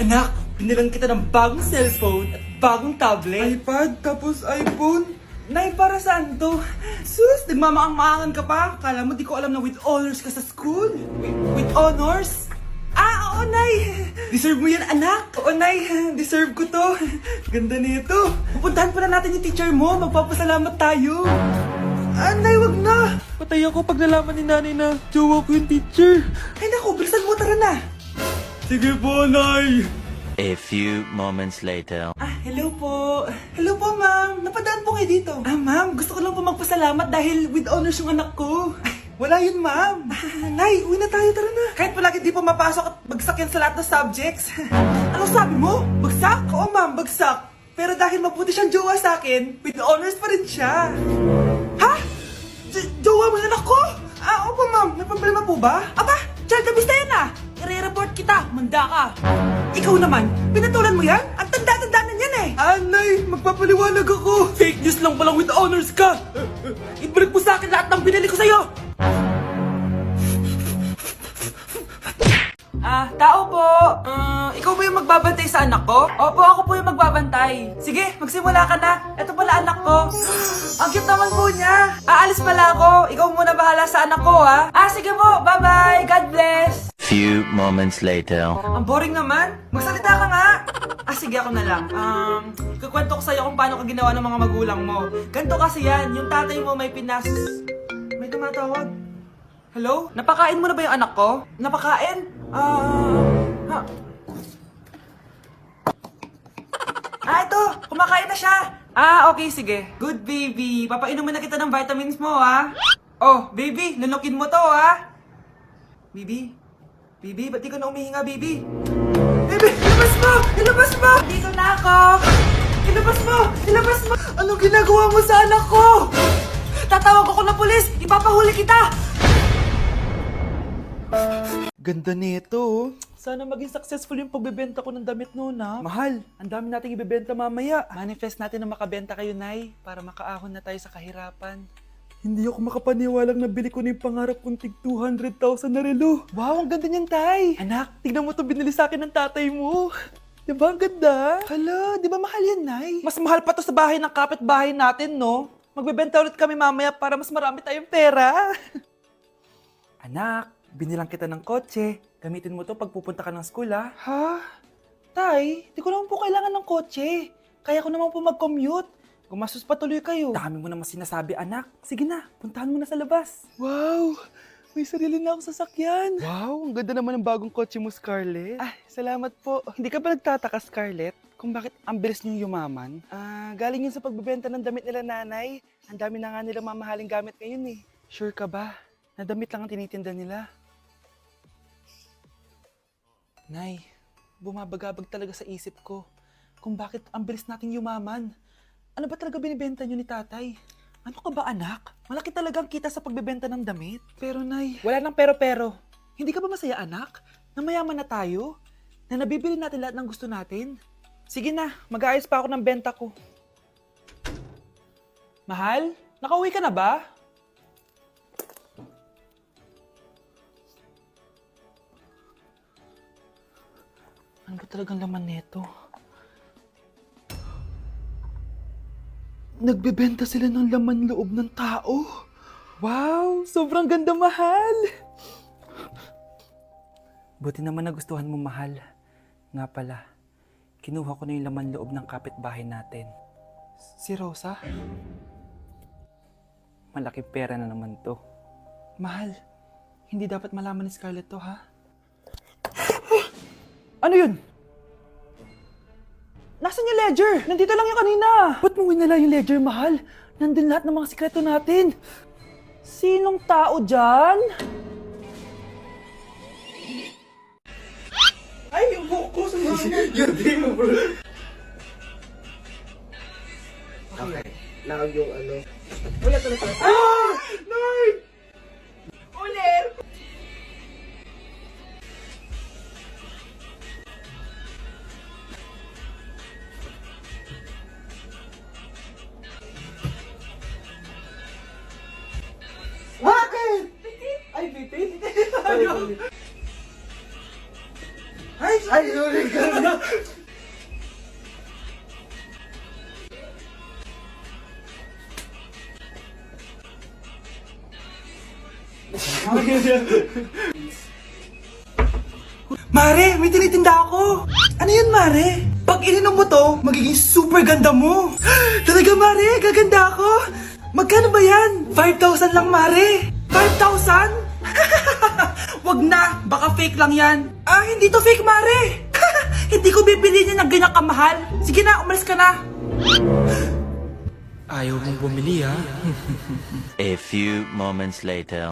Anak, binilang kita ng bagong cellphone at bagong tablet. iPad, tapos iPhone. Nay, para saan to? Sus, nagmamaang-maangan ka pa? Kala mo di ko alam na with honors ka sa school? With honors? Ah, oo, Nay! Deserve mo yan, anak! Oo, Nay! Deserve ko to! Ganda nito! Pupuntahan pa na natin yung teacher mo! Magpapasalamat tayo! Ah, Nay, wag na! Patay ako pag nalaman ni nanay na jowa ko yung teacher. Ay, naku, bilisan mo, tara na! Sige po, Nay. A few moments later. Ah, hello po. Hello po, ma'am. Napadaan po kayo dito. Ah, ma'am, gusto ko lang po magpasalamat dahil with honors yung anak ko. Ay, wala yun, ma'am. Nay, uwi na tayo, tara na. Kahit palagi di po mapasok at bagsak yan sa lahat ng subjects. Ano sabi mo? Bagsak? Oo, ma'am, bagsak. Pero dahil mabuti siyang jowa sa akin, with honors pa rin siya. Ha? Jowa mo yung anak ko? Ah, opo, ma'am. May problema po ba? Aba, child abuse na yan ah. I-report kita, manda ka. Ikaw naman, pinatulan mo yan? Ang tanda-tanda na yan eh. Anay, magpapaliwanag ako. Fake news lang palang with honors ka. Ibalik mo sa akin lahat ng binili ko sa'yo. Ah, tao po. Ikaw ba yung magbabantay sa anak ko? Opo, ako po yung magbabantay. Sige, magsimula ka na. Ito pala anak ko. Ang cute naman po niya. Aalis pala ako. Ikaw muna bahala sa anak ko, ha? Ah, sige po. Bye-bye. God bless. Few moments later. Ang boring naman. Magsalita ka nga. Ah, sige ako na lang. Kukwento ko sa'yo kung paano ka ginawa ng mga magulang mo. Ganto kasi yan. Yung tatay mo may pinas... May tumatawag. Hello? Napakain mo na ba yung anak ko? Napakain? Ito! Kumakain na siya! Ah, okay, sige. Good, baby. Papainumin na kita ng vitamins mo, ha? Oh, baby, lunukin mo to, ha? Baby? Baby, ba't di ka na umihinga, baby? Baby, ilabas mo! Ilabas mo! Dito na ako! Ilabas mo! Ilabas mo! Anong ginagawa mo sa anak ko? Tatawag ako ng pulis! Ipapahuli kita! Ganda nito. Sana maging successful yung pagbebenta ko ng damit noon, ha? Mahal, ang dami nating ibebenta mamaya. Manifest natin na makabenta kayo, Nay, para makaahon na tayo sa kahirapan. Hindi ako makapaniwalang nabili ko na yung pangarap kong tig 200,000 na relo. Wow, ang ganda niyan, Tay! Anak, tignan mo itong binili sa akin ng tatay mo. Diba ang ganda? Hala, di ba mahal yan, Nay? Mas mahal pa to sa bahay ng kapitbahay natin, no? Magbebenta ulit kami mamaya para mas marami tayong pera. Anak, binilang kita ng kotse. Gamitin mo to pag pupunta ka ng school, ha? Ha? Tay, di ko naman po kailangan ng kotse. Kaya ko naman po mag-commute. Gumastos pa tuloy kayo. Dami mo naman sinasabi, anak. Sige na, puntahan mo na sa labas. Wow! May sarili na akong sasakyan. Wow, ang ganda naman ng bagong kotse mo, Scarlett. Ah, salamat po. Hindi ka ba nagtataka, Scarlett, kung bakit ang bilis niyong yumaman? Ah, galing yun sa pagbebenta ng damit nila nanay. Ang dami na nga nila mamahaling gamit ngayon eh. Sure ka ba? Na damit lang ang tinitinda nila? Nay, bumabagabag talaga sa isip ko kung bakit ang bilis nating yumaman. Ano ba talaga binibenta niyo ni tatay? Ano ka ba anak? Malaki talaga ang kita sa pagbebenta ng damit. Pero Nay, wala nang pero-pero. Hindi ka ba masaya anak? Na mayaman na tayo? Na nabibili natin lahat ng gusto natin? Sige na, mag-aayos pa ako ng benta ko. Mahal, nakauwi ka na ba? Ano ba talagang laman nito? Nagbebenta sila ng laman loob ng tao. Wow, sobrang ganda, mahal. Buti naman nagustuhan mo, mahal. Nga pala, kinuha ko na yung laman loob ng kapitbahay natin. Si Rosa? Malaking pera na naman to. Mahal, hindi dapat malaman ni Scarlett to, ha? Ano yun? Nasaan yung ledger? Nandito lang yung kanina. Ba't mo winala yung ledger, mahal? Nandun lahat ng mga sikreto natin. Sinong tao dyan? Ay, yung buhok ko sa mga. Yung din mo, bro. Okay. Nakag yung ano. Ulit. Ah! Nay! Ulit! Bakit? Ay, bitin! Ay, sorry ka. Mare, may tinitinda ako. Ano yun, Mare? Pag ininom mo to, magiging super ganda mo. Talaga, Mare, gaganda ako. Magkano ba yan? 5,000 lang, Mare. 5,000? Wag na, baka fake lang yan. Ah, hindi to fake, Mare. Hindi ko bibili niya ng ganyan kamahal. Sige na, umalis ka na. Ayaw mong bumili, ha? A few moments later.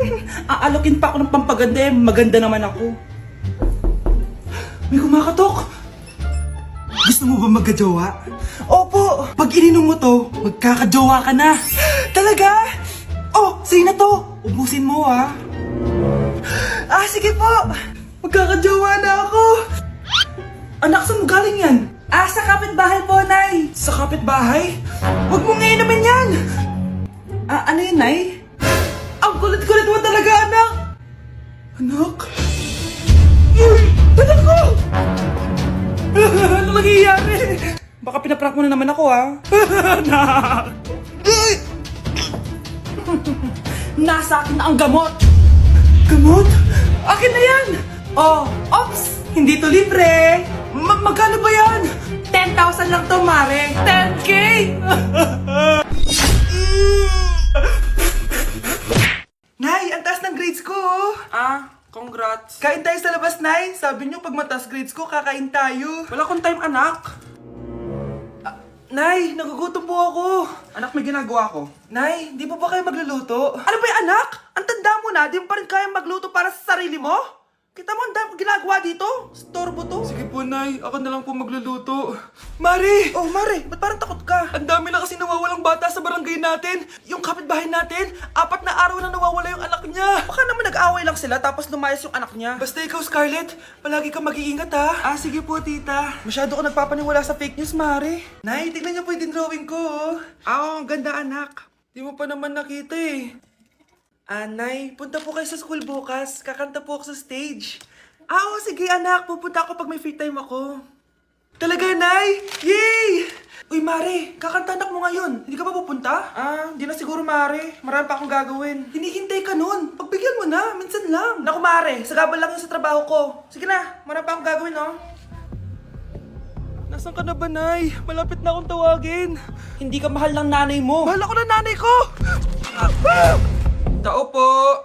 Aalokin pa ako ng pampaganda eh. Maganda naman ako. May kumakatok. Gusto mo ba magkajowa? Opo! Pag ininom mo to, magkakajowa ka na. Talaga? Oh, sa'yo na to. Ubusin mo, ha? Ah, sige po. Magkakajowa na ako. Anak, saan mo galing yan? Ah, sa kapitbahay po, Nay. Sa kapitbahay? Huwag mo ngayon naman yan. Ah, ano yun, Nay? Ang kulit-kulit mo talaga, anak. Anak? Uy! Anak ko! Ano nangyayari? Baka pinaprank mo na naman ako, ha? Anak! Nasa akin na ang gamot! Gamot? Akin na yan! Oh, ops! Hindi to libre! Magkano ba yan? 10,000 lang to, Mare! 10K! Nay, ang taas ng grades ko, oh! Ah, congrats. Kain tayo sa labas, Nay. Sabi niyo, pag mataas grades ko, kakain tayo. Wala akong time, anak. Nay, nagugutom po ako. Anak, may ginagawa ko. Nay, di po ba kayo magluluto? Ano ba yung anak? Ang tanda mo na, di mo pa rin kaya magluto para sa sarili mo? Kita mo, ang dami kong ginagawa dito. Storbo to. Sige po, Nay. Ako na lang po magluluto. Mari! Oh, Mari, ba't parang takot ka? Ang dami na kasi nawawalang bata sa barangay natin. Yung kapitbahay natin, 4 na araw na nawawala yung anak niya. Baka naman nag-away lang sila tapos lumayas yung anak niya. Basta ikaw, Scarlett, palagi kang mag-iingat, ha? Ah, sige po, tita. Masyado ko nagpapaniwala sa fake news, Mari. Nay, tignan niyo po yung drawing ko, oh. Ah, ang ganda, anak. Di mo pa naman nakita, eh. Nay, punta po kayo sa school bukas. Kakanta po ako sa stage. Oo, sige anak. Pupunta ako pag may free time ako. Talaga, Nay? Yay! Uy, Mare, kakanta anak mo ngayon. Hindi ka ba pupunta? Ah, hindi na siguro, Mare. Marami pa akong gagawin. Hinihintay ka nun. Pagbigyan mo na, minsan lang. Naku, Mare, sagabal lang yun sa trabaho ko. Sige na, marami pa akong gagawin, no? Nasaan ka na ba, Nay? Malapit na akong tawagin. Hindi ka mahal ng nanay mo. Mahal ako ng nanay ko! Tao po.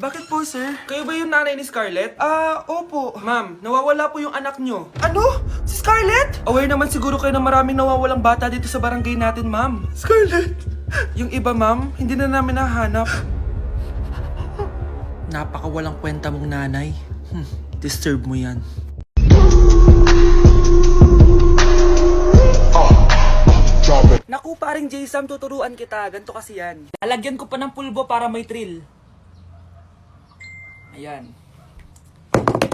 Bakit po, sir? Kayo ba yung nanay ni Scarlett? Opo. Ma'am, nawawala po yung anak nyo. Ano? Si Scarlett? Aware naman siguro kayo na maraming nawawalang bata dito sa barangay natin, ma'am. Scarlett? Yung iba, ma'am, hindi na namin nahanap. Napakawalang kwenta mong nanay. Disturb mo yan. Naku, paring J-Sam, tuturuan kita. Ganto kasi yan. Alagyan ko pa ng pulbo para may thrill. Ayan.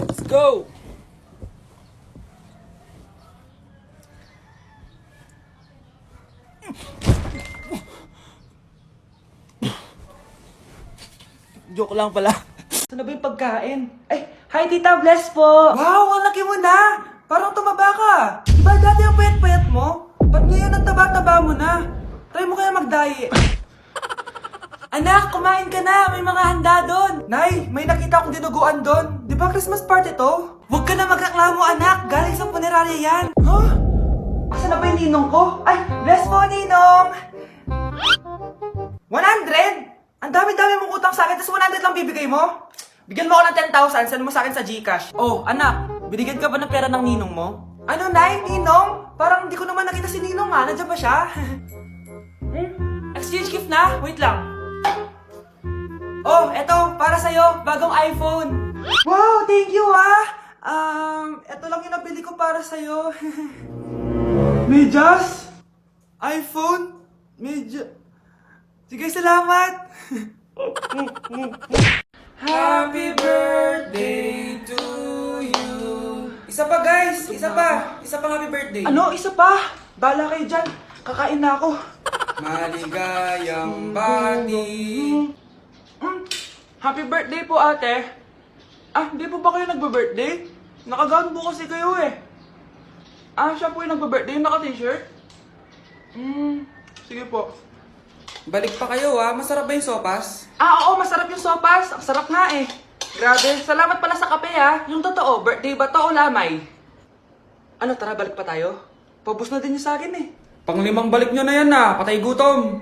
Let's go! Joke lang pala. Saan na ba yung pagkain? Ay, hi Tita, bless po! Wow, ang laki mo na! Parang tumaba ka. Diba dati ang payat-payat mo? Ba't ngayon ang taba-taba mo na? Try mo kaya mag-diet. Anak, kumain ka na. May mga handa doon. Nay, may nakita akong dinuguan doon. Di ba Christmas party to? Huwag ka na magreklamo, anak. Galing sa punerarya yan. Huh? Asa na ba yung ninong ko? Ay, bless po, ninong. 100? Ang dami-dami mong utang sa akin, tapos 100 lang bibigay mo? Bigyan mo ako ng 10,000, send mo sa akin sa GCash. Oh, anak, binigyan ka ba ng pera ng ninong mo? Ano, Nay? Ninong? Parang hindi ko naman nakita si Ninong, ha? Nandiyan ba siya? Exchange gift na? Wait lang. Oh, eto, para sa'yo. Bagong iPhone. Wow, thank you, ha? Eto lang yung nabili ko para sa'yo. Medyas? iPhone? Sige, salamat. Happy birthday to you. Isa pa, guys. Isa pa happy birthday. Ano? Isa pa? Bala kayo dyan. Kakain na ako. Maligayang bati. Happy birthday po, ate. Hindi po ba kayo nagbe-birthday? Nakagown po kasi kayo eh. Siya po yung nagpa-birthday, yung naka-t-shirt? Sige po. Balik pa kayo masarap ba yung sopas? Oo, masarap yung sopas. Ang sarap nga eh. Grabe, salamat pala sa kape Yung totoo, birthday ba to o lamay? Ano, tara, balik pa tayo? Paubos na din yung sa akin eh. Panglimang balik nyo na yan patay gutom.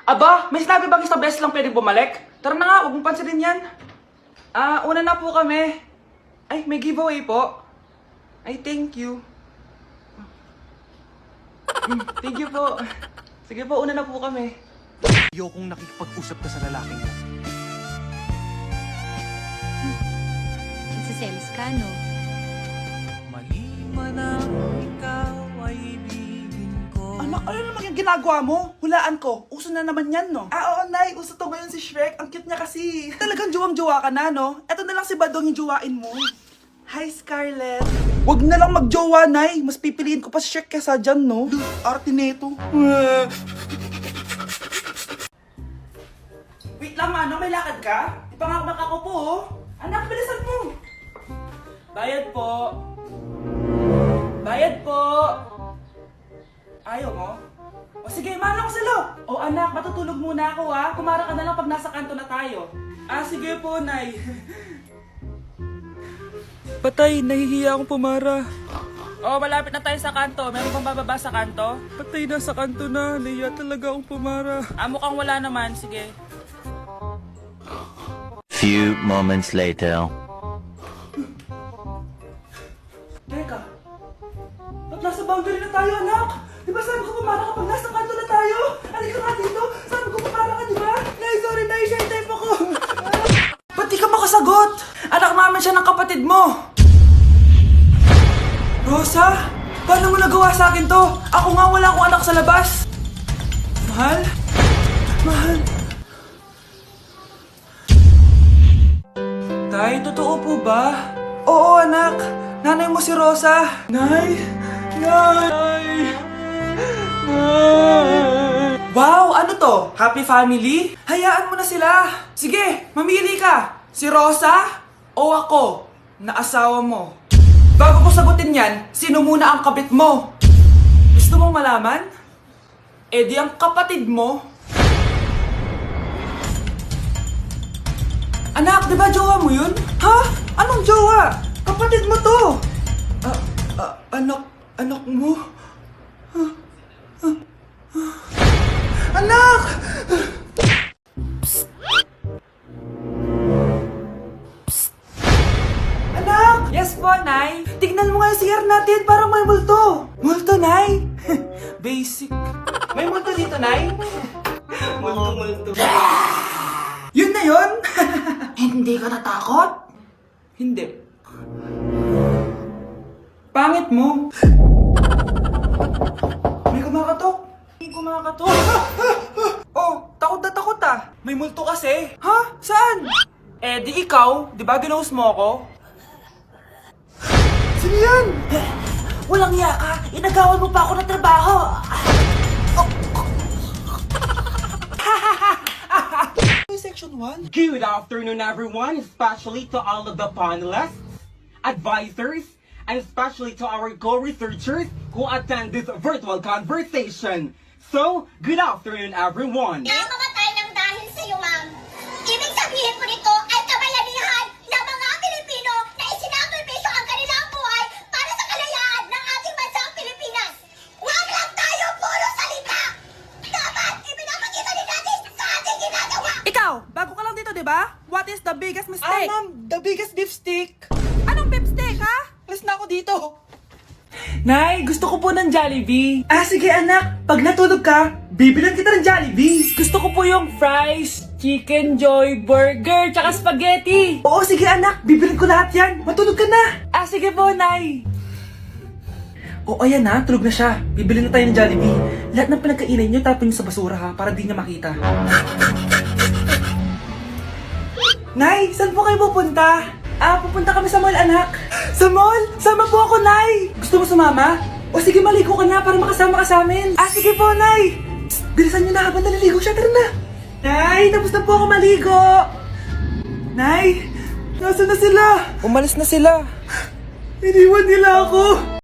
Aba, may sinabi bang isang beses lang pwedeng bumalik? Tara na nga, huwag mong pansinin yan. Una na po kami. Ay, may giveaway po. Ay, thank you. Thank you po. Sige po, una na po kami. Ayokong nakikipag-usap ka sa lalaking mo. Nagsiselos ka, no? Anak, ano naman yung ginagawa mo? Hulaan ko. Uso na naman yan, no? Oo, Nay. Uso to ngayon si Shrek. Ang cute niya kasi. Talagang juwang-juwa ka na, no? Eto na lang si Badong yung juwain mo. Hi, Scarlett. Wag na lang magjowa, Nay. Mas pipiliin ko pa si Shrek kesa dyan, no? Arte neto. Wait lang, Mano. May lakad ka? Di pa nga ako nakakupo, oh. Anak, bilisan mo. Bayad po. Bayad po. Ayaw mo? O sige, manong silo! O anak, matutulog muna ako Kumara ka na lang pag nasa kanto na tayo. Sige po, Nay. Patay, nahihiya akong pumara. Malapit na tayo sa kanto. Meron bang bababa sa kanto? Patay, nasa kanto na. Nahiya talaga akong pumara. Mukhang wala naman. Sige. Few moments later. Teka. Ba't nasa boundary na tayo, anak? Di ba sabi ko pumara kapag nasa kanto na tayo? Halika nga dito. Sabi ko pumara ka, di ba? Nay, sorry, Nay. Shy type ako. Ba't di ka makasagot? Anak namin siya ng kapatid mo. Rosa? Paano mo nagawa sa akin to? Ako nga wala akong anak sa labas. Mahal? Mahal? Tay, totoo po ba? Oo, anak. Nanay mo si Rosa. Nay! Nay! Wow! Ano to? Happy family? Hayaan mo na sila. Sige, mamili ka. Si Rosa o ako na asawa mo? Bago ko sagutin yan, sino muna ang kabit mo? Gusto mong malaman? Di ang kapatid mo. Anak, di ba jowa mo yun? Ha? Anong jowa? Kapatid mo to. Anak mo? Anak! Anak! Yes po, Nay. Tignan mo nga yung CR natin, parang may multo. Multo, Nay? Basic. May multo dito, Nay? Multo. Yun na yun? Hindi ka natakot? Hindi. Pangit mo. May kumakatok. May kumakatok. Takot na takot May multo kasi. Ha? Saan? Di ikaw. Di ba ginose mo ako? Sino yan? Walang iya ka. Inagawan mo pa ako ng trabaho. Section 1? Good afternoon, everyone, especially to all of the panelists, advisors, and especially to our co-researchers who attend this virtual conversation. So, good afternoon, everyone. Namamatay ng dahil sa iyo, ma'am. Ibig sabihin po nito ay kabayanihan ng mga Pilipino na isinakripisyo ang kanilang buhay para sa kalayaan ng ating bansang Pilipinas. Huwag lang tayo puro salita! Dapat ipinapakita din natin sa ating ginagawa! Ikaw, bago ka lang dito, di ba? What is the biggest mistake? Ma'am, the biggest beef stick. Anong beef steak, ha? Alis na ako dito. Nay, gusto ko po ng Jollibee. Sige anak, pag natulog ka, bibilan kita ng Jollibee. Gusto ko po yung fries, chicken joy, burger, tsaka spaghetti. Oo, sige anak, bibilan ko lahat yan. Matulog ka na. Sige po, Nay. Oo, ayan na, tulog na siya. Bibilin na tayo ng Jollibee. Lahat ng pinagkainan niyo, tapon niyo sa basura ha, para di niya makita. Nay, saan po kayo pupunta? Pupunta kami sa mall, anak. Sa mall? Sama po ako, Nay. Gusto mo sumama? O sige, maligo ka na para makasama ka sa amin. Sige po, Nay. Psst, bilisan niyo na habang naliligo siya. Tara na. Nay, tapos na po ako maligo. Nay, nasaan na sila? Umalis na sila. Iniwan nila ako.